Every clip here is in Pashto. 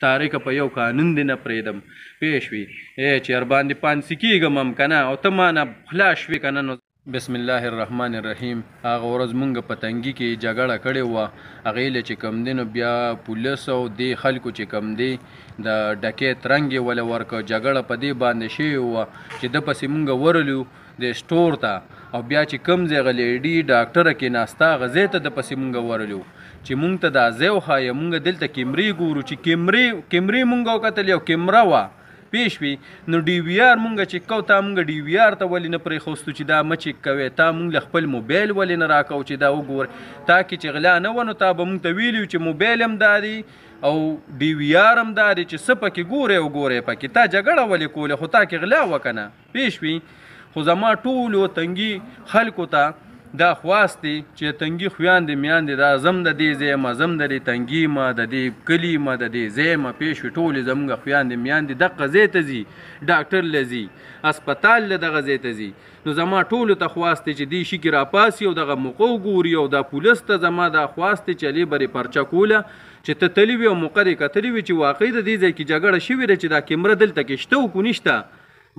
تاریکه په یو قانون دې نه پرېږدم پوه شوې چې ورباندې پانسي کېږم هم که نه او ته ما نه خلاص شوې که نه نو بسم الله الرحمن الرحیم هغه ورځ مونږ په تنګي کې جګړه کړې وه هغې له چې کوم دی نو بیا پولیس او دې خلکو چې کوم دی د ډکیت رنګ یې ولې ورکړ جګړه په دې باندې شوې وه چې ده پسې مونږ ورلو د سټور ته او بیا چې کوم ځای هغه لیډي ډاکټره کېناسته هغه ځای ته د پسې مونږ ورلو چې مونږ ته دا ځای وښایه مونږ دلته کیمرې ګورو چې کیمرې مونږ وکتل یو کیمره وه پوه شوې نو ډي وي آر مونږ چیک کوو تا مونږ ډي وي آر ته ولې نه پرېښوستو چې دا مه چیک کوې تا مونږ له خپل موبایل ولې نه راکوو چې دا وګورې تا کې چې غلا نه وه نو تا به مونږ ته ویلي چې موبایل هم دا دی او ډي وي آر هم دا دی چې څه پکې ګورې وګورې پکې تا جګړه ولې کولې خو تا کې غلا وه که نه پوه شوې خو زما ټولو تنګي خلکو ته دا خواست دی چې تنګي خویاندې میاندې دا زم د دې ځای یم زم د دې تنګي یم د دې کلي یم د دې ځای یم پوه شوې ټولې زموږ خویاندې میاندې دغه ځای ته ځي ډاکټر له ځي هسپتال له دغه ځای ته ځي نو زما ټولو ته خواست دی چې دې شي کې راپاسي او دغه موقع وګوري او دا پولیس ته زما دا خواست دی چې علي برې پرچه کوله چې ته تللي وي او موقع دې کتلي وي چې واقعي د دې ځای کې جګړه شوې ده چې دا کیمره دلته کې شته او که نشته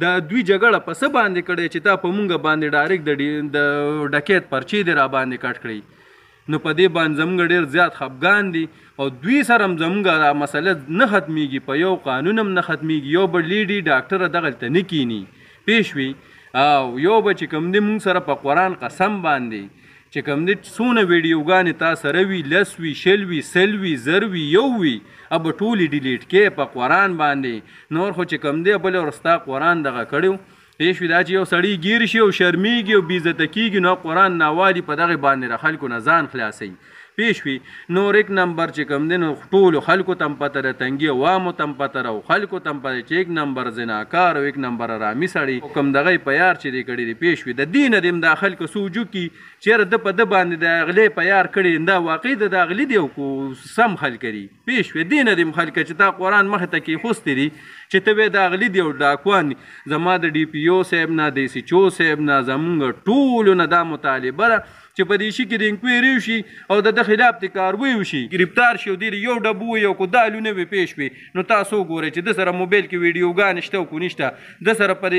دا دوی جګړه په څه باندې کړې چې تا په مونږ باندې ډایرکټ د ډکیت پرچې دې را باندې کټ کړئ نو په دې باندې زموږ ډېر زیات خفګان دي او دوی سره هم زموږ دا مسله نه ختمیږي په یو قانون هم نه ختمیږي یو به لیډي ډاکټره دغلته نه کیني پوه شوې او یو به چې کوم دی مونږ سره په قرآن قسم باندې چې کوم دی څونه ویډیوګانې تا سره وي 10 وي 20 وي 100 وي 1000 وي یو وي अब ټولې ډیلیټ کې په قرآن باندې نور خو چې کوم دی بل ورستا قرآن دغه کړو پېښ وي دا چې یو سړی ګیر شي او شرمیږي او بېعزته کېږي نو قرآن ناوالي په دغې باندې د خلکو نه ځان خلاصوي پېښ وي نور ایک نمبر چې کوم دی نو ټولو خلکو ته هم پته ده تنګي عوامو ته هم پته ده او خلکو ته هم پته چې ایک نمبر زناکار او ایک نمبر ارامي سړی کوم دغه په یار چې دی کړی دی پېښ وي د دې نه دې هم دا خلکو سوچ وکړي چېرې ده په ده باندې د اغلې په یار کړی دا واقعي د اغلي دی او سم خل کوي پېښ وي دې نه دې هم خلکه چې تا قرآن مخې ته کېښوستی دي چې ته به د اغلي دی او ډاکوان زما د ډي پي او صاحب نه د سی چو صاحب نه زمونږ ټولو نه دا مطالبه ده چې په دې شي کې د انکوایري وشي او د ده خلاف د کاروي وشي ګرفتار شي او دې یو ډبو یو کودالو نه وي پېښ وي نو تاسو وګورئ چې د سره موبایل کې ویډیوګانې شته او کو نشته د سره په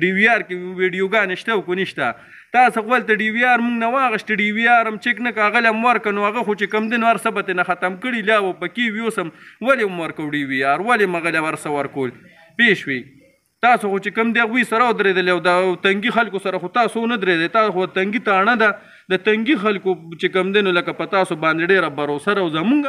ډي وي آر کې ویډیوګانې شته او کو نشته تاسو خپل ته ډي وي آر مونږ نه واغشته ډي وي آر هم چیک نه که هغه هم ورکړه نو هغه خو چې کوم دی نو هر څه به ترې نه ختم کړي لا و پکې وي اوس هم ولې هم ورکړو ډي وي آر ولې مغه له ورڅه ورکول پېښ وي تاسو خو چې کوم دی هغوی سره ودرېدلې او د تنګي خلکو سره خو تاسو ونه درېدئ تاسو خو تنګي تاڼه ده د تنګي خلکو چې کوم دی نو لکه په تاسو باندې ډېره بروسه او زمونږ